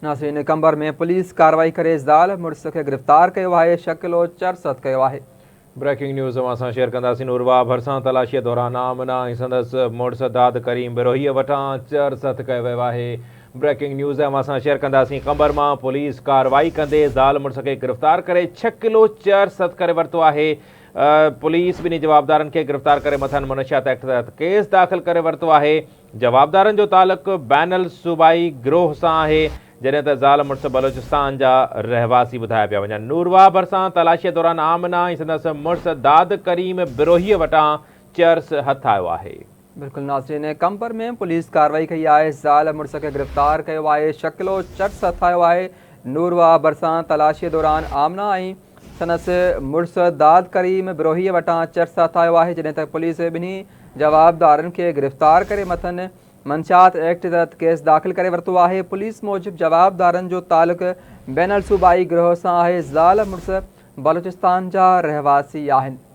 नाज़रीन, कंबर में पुलिस कार्रवाई करे ज़ाल मुड़स खे गिरफ़्तार कयो आहे। शक किलो चरसद कयो आहे। ब्रेकिंग न्यूज़ असां शेयर कंदासीं। नूरवा भरिसां तलाशीअ दौरान आमना ऐं संदसि मुड़ुस दाद करीम बिरोहीअ वटां चरसद कयो वियो आहे। ब्रेकिंग न्यूज़ असां शेयर कंदासीं। कंबर मां पुलिस कार्रवाई कंदे ज़ाल मुड़ुस खे गिरफ़्तार करे 6 किलो चरसद करे वरितो आहे। पुलिस ॿिन्ही जवाबदारनि खे गिरफ़्तार करे मथनि मनशियात एक्ट तहत केस दाख़िल करे वरितो आहे। जवाबदारनि जो तालुक़ बैनल सूबाई गिरोह सां आहे, जॾहिं त ज़ाल मुड़ुस बलोचिस्तान जा रहवासी ॿुधाया पिया वञनि। नूरवा भरिसां तलाशीअ दौरान आमना ऐं संदसि मुड़ुस दाद करीम बिरोहीअ वटां चर्स हथ आयो आहे। बिल्कुलु नाज़रीन, कंबर में पुलिस कार्रवाई कई आहे। ज़ाल मुड़ुस खे गिरफ़्तार कयो आहे। 6 किलो चर्स हथ आयो आहे। नूरवा भरिसां तलाशीअ दौरान आमना ऐं संदसि मुड़ुस दाद करीम बिरोहीअ वटां चर्स हथ आयो आहे, जॾहिं त पुलिस ॿिन्ही जवाबदारनि खे गिरफ़्तार करे मथनि मनशियात एक्ट तहत केस दाख़िल करे वरितो आहे। पुलिस मूजिबि जवाबदारनि जो तालुक़ बैनल सूबाई गिरोह सां आहे। ज़ाल मुड़ुस बलोचिस्तान जा रहवासी आहिनि।